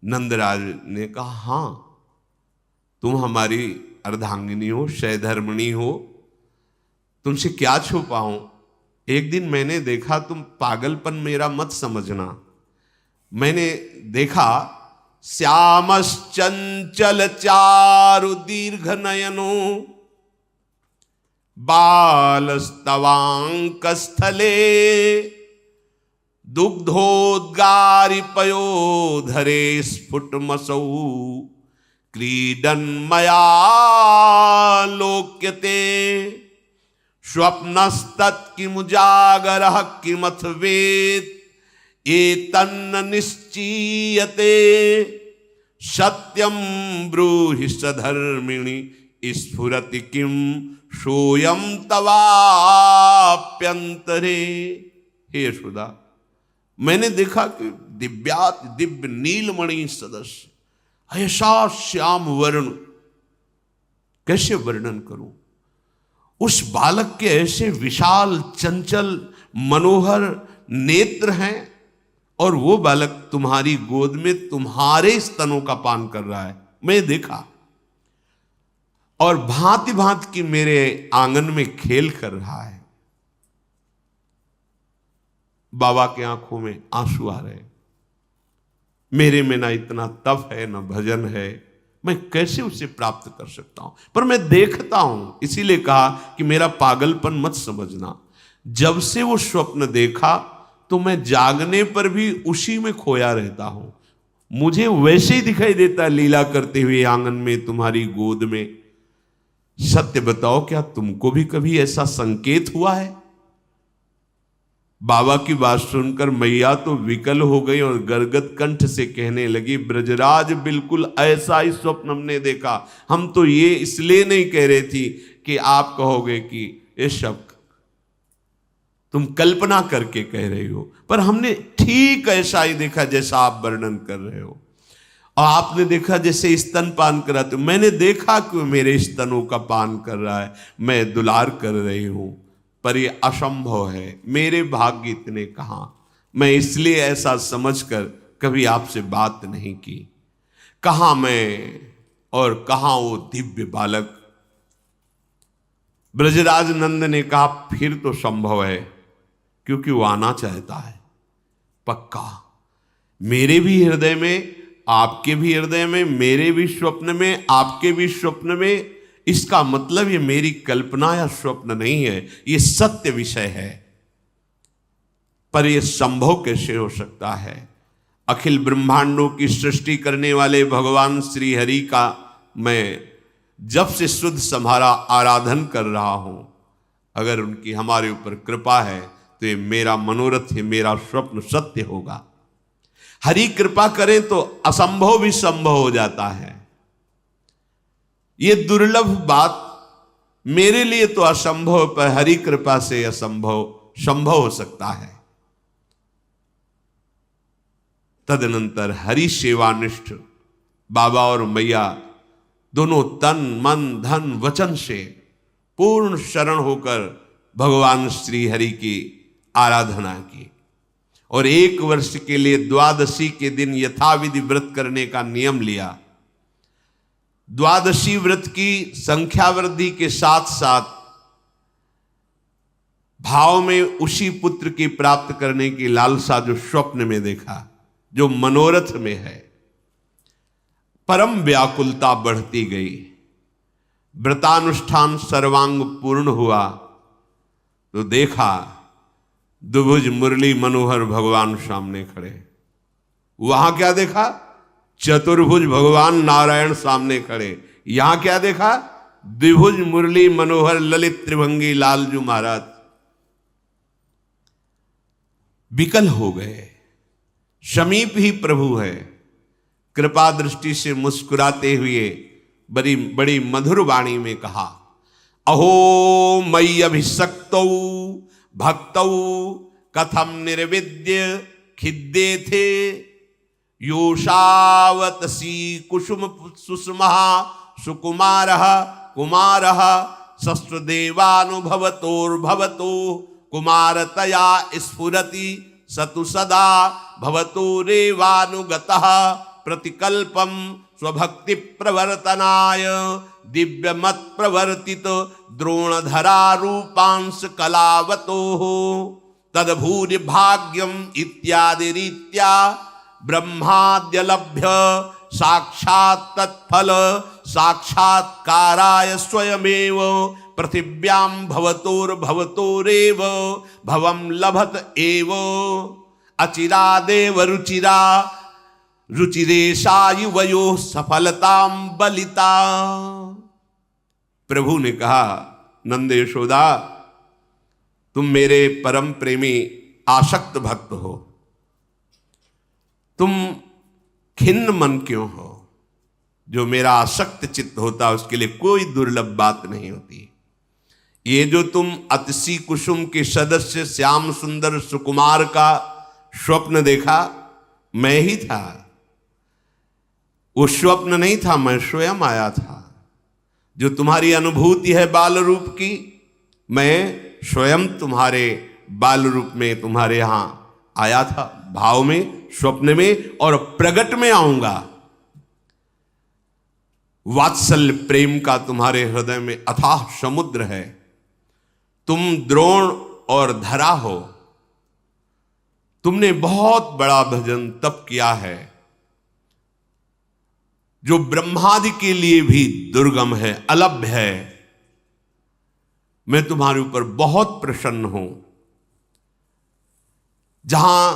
नंदराज ने कहा, हां, तुम हमारी अर्धांगिनी हो, शयधर्मिणी हो, तुमसे क्या छुपाऊं। एक दिन मैंने देखा, तुम पागलपन मेरा मत समझना, मैंने देखा श्यामश्चंचल चारु दीर्घ नयनो बालस्तवांक स्थले दुग्धोद्गारि पयोधरे स्फुटमसौ क्रीडन्मया लोक्यते स्वप्नस्तत्किमुजागरः किमथ वेद एतन्न निश्चीयते सत्यम ब्रूहि सधर्मिणी स्फुरति किम सोयम तवाप्यंतरे। हे यशोदा, मैंने देखा कि दिव्यात दिव्य नीलमणि सदस्य ऐसा श्याम वर्ण, कैसे वर्णन करूं, उस बालक के ऐसे विशाल चंचल मनोहर नेत्र हैं, और वो बालक तुम्हारी गोद में तुम्हारे स्तनों का पान कर रहा है। मैं देखा, और भांति भांति की मेरे आंगन में खेल कर रहा है। बाबा के आंखों में आंसू आ रहे। मेरे में ना इतना तप है, ना भजन है, मैं कैसे उसे प्राप्त कर सकता हूं? पर मैं देखता हूं, इसीलिए कहा कि मेरा पागलपन मत समझना। जब से वो स्वप्न देखा तो मैं जागने पर भी उसी में खोया रहता हूं। मुझे वैसे ही दिखाई देता लीला करते हुए आंगन में तुम्हारी गोद में। सत्य बताओ, क्या तुमको भी कभी ऐसा संकेत हुआ है? बाबा की बात सुनकर मैया तो विकल हो गई और गदगद कंठ से कहने लगी, ब्रजराज बिल्कुल ऐसा ही स्वप्न हमने देखा। हम तो ये इसलिए नहीं कह रही थी कि आप कहोगे कि ये शब्द तुम कल्पना करके कह रही हो, पर हमने ठीक ऐसा ही देखा जैसा आप वर्णन कर रहे हो। और आपने देखा जैसे स्तन पान कराते हो, मैंने देखा कि मेरे स्तनों का पान कर रहा है, मैं दुलार कर रही हूं, पर ये असंभव है, मेरे भाग्य इतने कहां। मैं इसलिए ऐसा समझकर कभी आपसे बात नहीं की। कहां मैं और कहां वो दिव्य बालक। ब्रजराज नंद ने कहा, फिर तो संभव है, क्योंकि वो आना चाहता है पक्का। मेरे भी हृदय में, आपके भी हृदय में, मेरे भी स्वप्न में, आपके भी स्वप्न में। इसका मतलब ये मेरी कल्पना या स्वप्न नहीं है, ये सत्य विषय है। पर यह संभव कैसे हो सकता है? अखिल ब्रह्मांडों की सृष्टि करने वाले भगवान श्री हरि का मैं जब से शुद्ध सम्हारा आराधन कर रहा हूं, अगर उनकी हमारे ऊपर कृपा है तो ये मेरा मनोरथ है, मेरा स्वप्न सत्य होगा। हरि कृपा करें तो असंभव भी संभव हो जाता है। ये दुर्लभ बात मेरे लिए तो असंभव, पर हरि कृपा से असंभव संभव हो सकता है। तदनंतर हरि सेवानिष्ठ बाबा और मैया दोनों तन मन धन वचन से पूर्ण शरण होकर भगवान श्री हरि की आराधना की, और 1 वर्ष के लिए द्वादशी के दिन यथाविधि व्रत करने का नियम लिया। द्वादशी व्रत की संख्या वृद्धि के साथ साथ भाव में उसी पुत्र की प्राप्त करने की लालसा जो स्वप्न में देखा, जो मनोरथ में है, परम व्याकुलता बढ़ती गई। व्रतानुष्ठान सर्वांग पूर्ण हुआ तो देखा द्विभुज मुरली मनोहर भगवान सामने खड़े। वहां क्या देखा? चतुर्भुज भगवान नारायण सामने खड़े। यहां क्या देखा? द्विभुज मुरली मनोहर ललित त्रिभंगी लालजू महाराज। विकल हो गए। समीप ही प्रभु है। कृपा दृष्टि से मुस्कुराते हुए बड़ी बड़ी मधुर वाणी में कहा, अहो मयि अभिषक्तौ भक्तौ कथम निर्विद्य खिद्ये थे योषावतसी कुसुम सुषमः सुकुमारः कुमारः शस्त्रदेवानुभवतोर्भवतो कुमारतया स्फुरति सतु सदा भवतो रेवानुगतः प्रतिकल्पम स्वभक्ति प्रवर्तनाय दिव्यमत प्रवर्तित द्रोणधरा रूपांश कलावतो तदभूरि भाग्यम इत्यादि रीत्या ब्रह्माद्यलभ्य साक्षात् तत्फल साक्षात्काराय स्वयमेव पृथिव्यां भवतोर्भवतोरेव भवं लभत एव अचिरादेव रुचिरा रुचिरेशा युवयो सफलतां बलिता। प्रभु ने कहा, नंद यशोदा, तुम मेरे परम प्रेमी आसक्त भक्त हो, तुम खिन्न मन क्यों हो? जो मेरा आसक्त चित्त होता है उसके लिए कोई दुर्लभ बात नहीं होती। ये जो तुम अतिशी कुसुम के सदस्य श्याम सुंदर सुकुमार का स्वप्न देखा, मैं ही था। वो स्वप्न नहीं था, मैं स्वयं आया था। जो तुम्हारी अनुभूति है बाल रूप की, मैं स्वयं तुम्हारे बाल रूप में तुम्हारे यहां आया था, भाव में, स्वप्न में, और प्रगट में आऊंगा। वात्सल्य प्रेम का तुम्हारे हृदय में अथाह समुद्र है। तुम द्रोण और धरा हो। तुमने बहुत बड़ा भजन तप किया है जो ब्रह्मादि के लिए भी दुर्गम है, अलभ्य है। मैं तुम्हारे ऊपर बहुत प्रसन्न हूं। जहां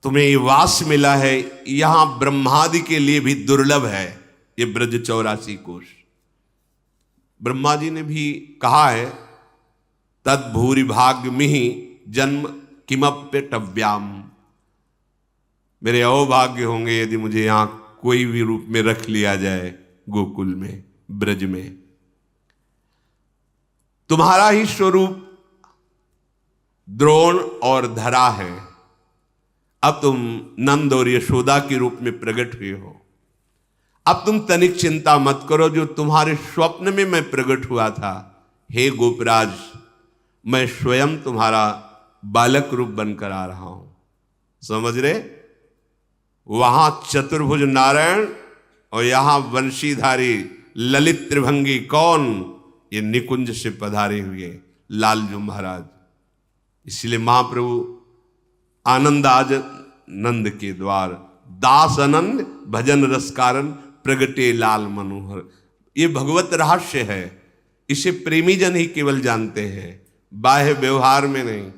तुम्हें ये वास मिला है, यहां ब्रह्मादि के लिए भी दुर्लभ है ये ब्रज 84 कोश। ब्रह्मा जी ने भी कहा है, तद भूरि भाग्य मिहि जन्म किमप्यटव्याम। मेरे अहोभाग्य होंगे यदि मुझे यहां कोई भी रूप में रख लिया जाए, गोकुल में, ब्रज में। तुम्हारा ही स्वरूप द्रोण और धरा है। अब तुम नंद और यशोदा के रूप में प्रकट हुए हो। अब तुम तनिक चिंता मत करो, जो तुम्हारे स्वप्न में मैं प्रकट हुआ था, हे गोपराज, मैं स्वयं तुम्हारा बालक रूप बनकर आ रहा हूं। समझ रहे? वहां चतुर्भुज नारायण और यहां वंशीधारी ललित त्रिभंगी कौन? ये निकुंज से पधारे हुए लालजू महाराज। इसलिए महाप्रभु आनंद आज नंद के द्वार, दास आनंद भजन रस कारण प्रगटे लाल मनोहर। ये भगवत रहस्य है, इसे प्रेमी जन ही केवल जानते हैं, बाह्य व्यवहार में नहीं।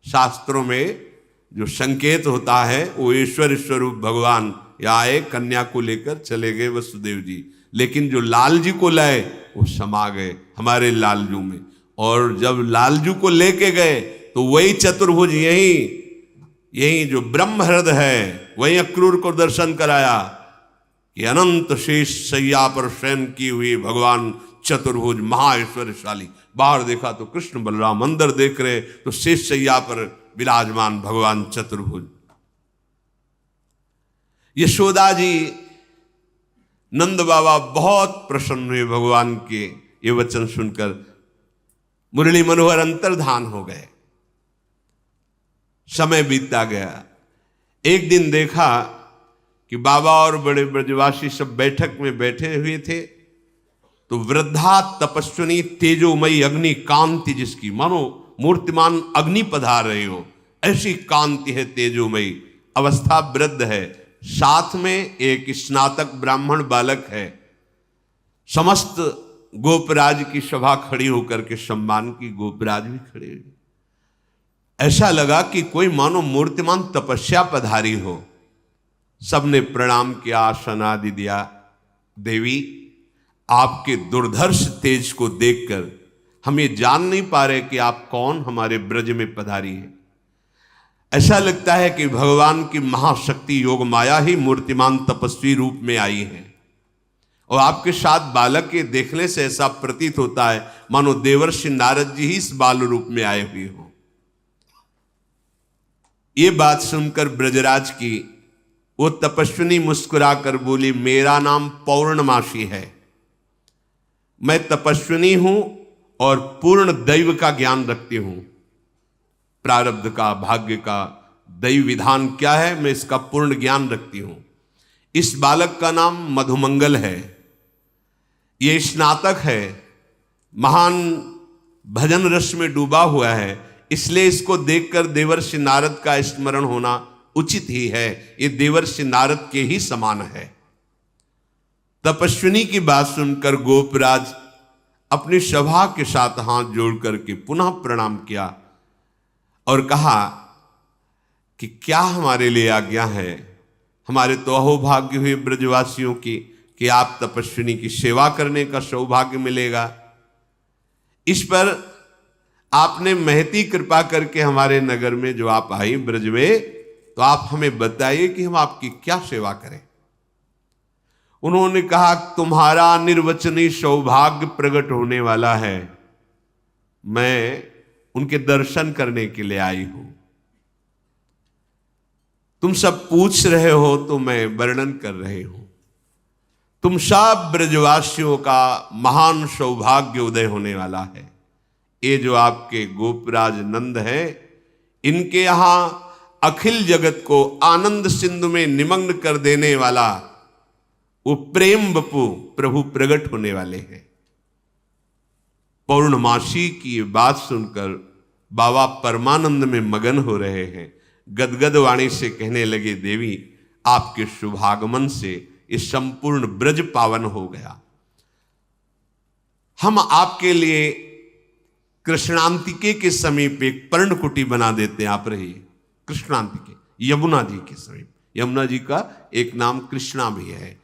शास्त्रों में जो संकेत होता है वो ईश्वर स्वरूप भगवान या आए, कन्या को लेकर चले गए वसुदेव जी, लेकिन जो लाल जी को लाए वो समा गए हमारे लालजू में। और जब लालजू को लेके गए तो वही चतुर्भुज, यही जो ब्रह्म हृदय है, वही अक्रूर को दर्शन कराया कि अनंत शेष सैया पर शयन की हुई भगवान चतुर्भुज महाऐश्वर्यशाली। बाहर देखा तो कृष्ण बलराम, अंदर देख रहे तो शेष सैया पर विराजमान भगवान चतुर्भुज। यशोदा जी, नंद बाबा बहुत प्रसन्न हुए भगवान के ये वचन सुनकर, मुरली मनोहर अंतर्धान हो गए। समय बीतता गया। एक दिन देखा कि बाबा और बड़े ब्रजवासी सब बैठक में बैठे हुए थे, तो वृद्धा तपस्विनी तेजोमयी अग्नि कांति, जिसकी मानो मूर्तिमान अग्नि पधार रहे हो, ऐसी कांति है, तेजोमयी अवस्था, वृद्ध है। साथ में एक स्नातक ब्राह्मण बालक है। समस्त गोपराज की सभा खड़ी होकर के सम्मान की, गोपराज भी खड़े हुए। ऐसा लगा कि कोई मानो मूर्तिमान तपस्या पधारी हो। सबने प्रणाम किया, आसन आदि दिया। देवी, आपके दुर्धर्ष तेज को देखकर हम ये जान नहीं पा रहे कि आप कौन हमारे ब्रज में पधारी है। ऐसा लगता है कि भगवान की महाशक्ति योग माया ही मूर्तिमान तपस्वी रूप में आई है, और आपके साथ बालक के देखने से ऐसा प्रतीत होता है मानो देवर्षि नारद जी ही इस बाल रूप में आए हुए हो। ये बात सुनकर ब्रजराज की वो तपस्विनी मुस्कुराकर बोली, मेरा नाम पौर्णमासी है। मैं तपस्विनी हूं और पूर्ण दैव का ज्ञान रखती हूं। प्रारब्ध का, भाग्य का, दैव विधान क्या है, मैं इसका पूर्ण ज्ञान रखती हूं। इस बालक का नाम मधुमंगल है। ये स्नातक है, महान भजन रस में डूबा हुआ है, इसलिए इसको देखकर देवर्षि नारद का स्मरण होना उचित ही है। ये देवर्षि नारद के ही समान है। तपस्विनी की बात सुनकर गोपराज अपनी सभा के साथ हाथ जोड़ करके पुनः प्रणाम किया और कहा कि क्या हमारे लिए आज्ञा है? हमारे तो अहोभाग्य हुए ब्रजवासियों की कि आप तपस्विनी की सेवा करने का सौभाग्य मिलेगा। इस पर आपने महती कृपा करके हमारे नगर में जो आप आई ब्रज में, तो आप हमें बताइए कि हम आपकी क्या सेवा करें। उन्होंने कहा तुम्हारा निर्वचनीय सौभाग्य प्रकट होने वाला है, मैं उनके दर्शन करने के लिए आई हूं। तुम सब पूछ रहे हो तो मैं वर्णन कर रही हूं। तुम सब ब्रजवासियों का महान सौभाग्य उदय होने वाला है। ये जो आपके गोपराज नंद है, इनके यहां अखिल जगत को आनंद सिंधु में निमग्न कर देने वाला वो प्रेम बपू प्रभु प्रकट होने वाले हैं। पौर्णमासी की ये बात सुनकर बाबा परमानंद में मगन हो रहे हैं। गदगद वाणी से कहने लगे, देवी आपके शुभागमन से इस संपूर्ण ब्रज पावन हो गया। हम आपके लिए कृष्णांतिके के समीप एक पर्णकुटी बना देते हैं, आप रहिए। कृष्णांतिके यमुना जी के समीप, यमुना जी का एक नाम कृष्णा भी है।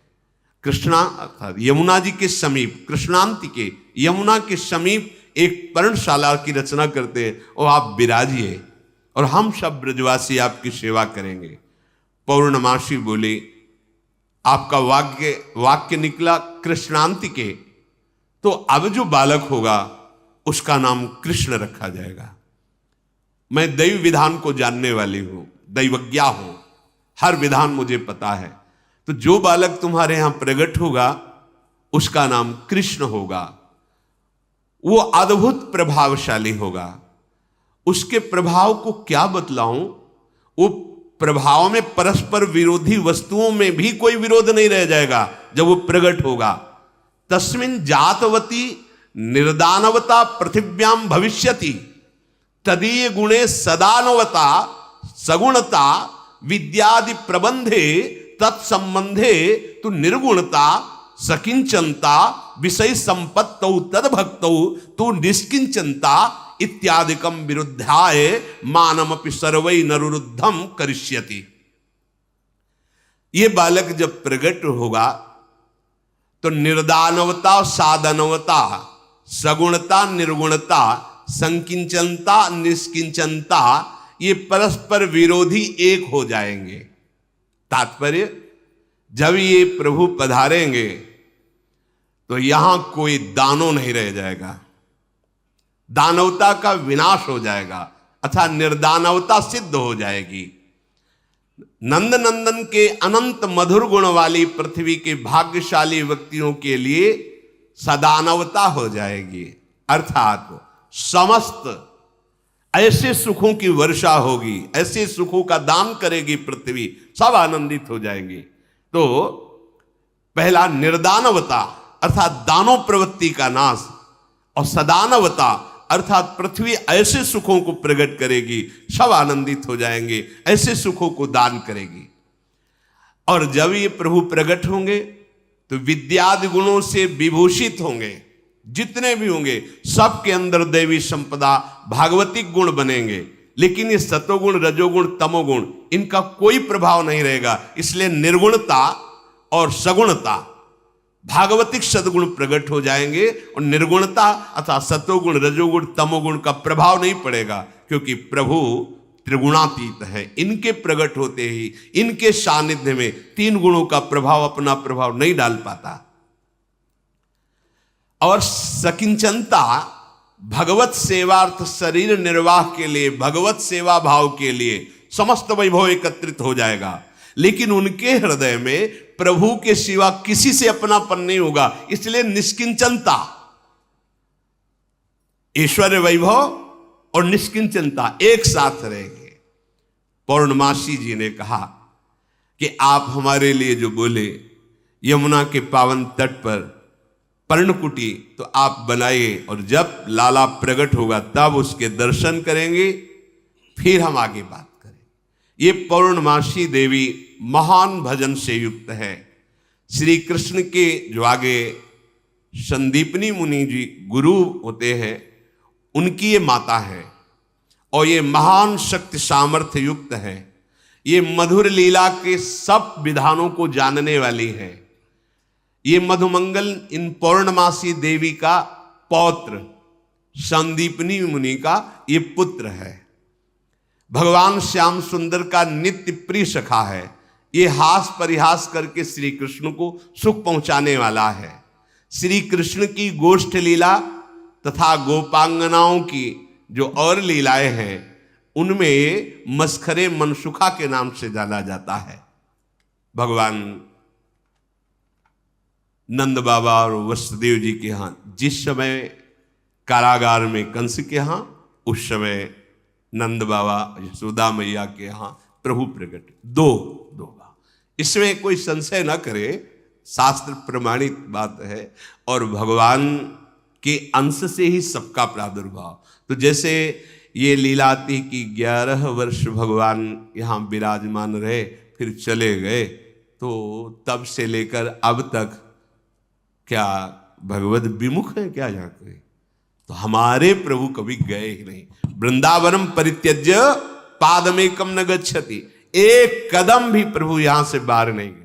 कृष्णा अर्थात यमुना जी के समीप, कृष्णांतिके यमुना के समीप एक पर्णशाला की रचना करते हैं और आप विराजिए और हम सब ब्रजवासी आपकी सेवा करेंगे। पौर्णमासी बोले, आपका वाक्य निकला कृष्णांतिके, तो अब जो बालक होगा उसका नाम कृष्ण रखा जाएगा। मैं दैव विधान को जानने वाली हूं, दैवज्ञा हूं, हर विधान मुझे पता है। तो जो बालक तुम्हारे यहां प्रकट होगा उसका नाम कृष्ण होगा। वो अद्भुत प्रभावशाली होगा। उसके प्रभाव को क्या बतलाऊं, वो प्रभाव में परस्पर विरोधी वस्तुओं में भी कोई विरोध नहीं रह जाएगा जब वो प्रकट होगा। तस्मिन् जातवती निर्दानवता पृथिव्याम भविष्यति तदीय गुणे सदानवता सगुणता विद्यादि प्रबंधे तत्संबंधे तु निर्गुणता सकिंचनता विषय संपत्तौ तद्भक्तौ तु निष्किंचनता इत्यादिकम विरुद्धाय मानमपि सर्वै नरुरुद्धम करिष्यति। ये बालक जब प्रकट होगा तो निर्दानवता साधनवता सगुणता निर्गुणता संकिंचनता निष्किंचनता ये परस्पर विरोधी एक हो जाएंगे। तात्पर्य, जब ये प्रभु पधारेंगे तो यहां कोई दानव नहीं रह जाएगा, दानवता का विनाश हो जाएगा अथवा निर्दानवता सिद्ध हो जाएगी। नंद नंदन के अनंत मधुर गुण वाली पृथ्वी के भाग्यशाली व्यक्तियों के लिए सदानवता हो जाएगी, अर्थात समस्त ऐसे सुखों की वर्षा होगी, ऐसे सुखों का दान करेगी पृथ्वी, सब आनंदित हो जाएंगे। तो पहला निर्दानवता अर्थात दानव प्रवृत्ति का नाश, और सदानवता अर्थात पृथ्वी ऐसे सुखों को प्रकट करेगी, सब आनंदित हो जाएंगे, ऐसे सुखों को दान करेगी। और जब ये प्रभु प्रकट होंगे तो विद्यादि गुणों से विभूषित होंगे, जितने भी होंगे सबके अंदर दैवी संपदा भागवतिक गुण बनेंगे। लेकिन ये सतोगुण रजोगुण तमोगुण इनका कोई प्रभाव नहीं रहेगा, इसलिए निर्गुणता और सगुणता भागवतिक सदगुण प्रकट हो जाएंगे और निर्गुणता अथवा सतोगुण रजोगुण तमोगुण का प्रभाव नहीं पड़ेगा, क्योंकि प्रभु त्रिगुणातीत है। इनके प्रकट होते ही इनके सानिध्य में तीन गुणों का प्रभाव अपना प्रभाव नहीं डाल पाता। और सकिंचनता भगवत सेवार्थ शरीर निर्वाह के लिए, भगवत सेवा भाव के लिए समस्त वैभव एकत्रित हो जाएगा, लेकिन उनके हृदय में प्रभु के सिवा किसी से अपनापन नहीं होगा, इसलिए निष्किंचनता, ऐश्वर्य वैभव और निष्किंचनता एक साथ रहेंगे। पौर्णमासी जी ने कहा कि आप हमारे लिए जो बोले यमुना के पावन तट पर पर्णकुटी तो आप बनाइए, और जब लाला प्रकट होगा तब उसके दर्शन करेंगे, फिर हम आगे बात करेंगे। ये पौर्णमासी देवी महान भजन से युक्त है। श्री कृष्ण के जो आगे संदीपनी मुनि जी गुरु होते हैं, उनकी ये माता है और ये महान शक्ति सामर्थ्य युक्त है। ये मधुर लीला के सब विधानों को जानने वाली है। ये मधुमंगल इन पौर्णमासी देवी का पौत्र, संदीपनी मुनि का ये पुत्र है। भगवान श्याम सुंदर का नित्य प्रिय सखा है। ये हास परिहास करके श्री कृष्ण को सुख पहुंचाने वाला है। श्री कृष्ण की गोष्ठ लीला तथा गोपांगनाओं की जो और लीलाएं हैं उनमें मस्खरे मनसुखा के नाम से जाना जाता है। भगवान नंद बाबा और वसुदेव जी के यहाँ जिस समय कारागार में कंस के यहाँ, उस समय नंद बाबा यशोदा मैया के यहाँ प्रभु प्रकट दो बार। इसमें कोई संशय न करे, शास्त्र प्रमाणित बात है। और भगवान के अंश से ही सबका प्रादुर्भाव। तो जैसे ये लीला आती कि 11 वर्ष भगवान यहाँ विराजमान रहे, फिर चले गए, तो तब से लेकर अब तक क्या भगवत विमुख है क्या यहाँ कोई? तो हमारे प्रभु कभी गए ही नहीं। वृंदावनम परित्यज्य पादमेकम न गच्छति, एक कदम भी प्रभु यहां से बाहर नहीं गए।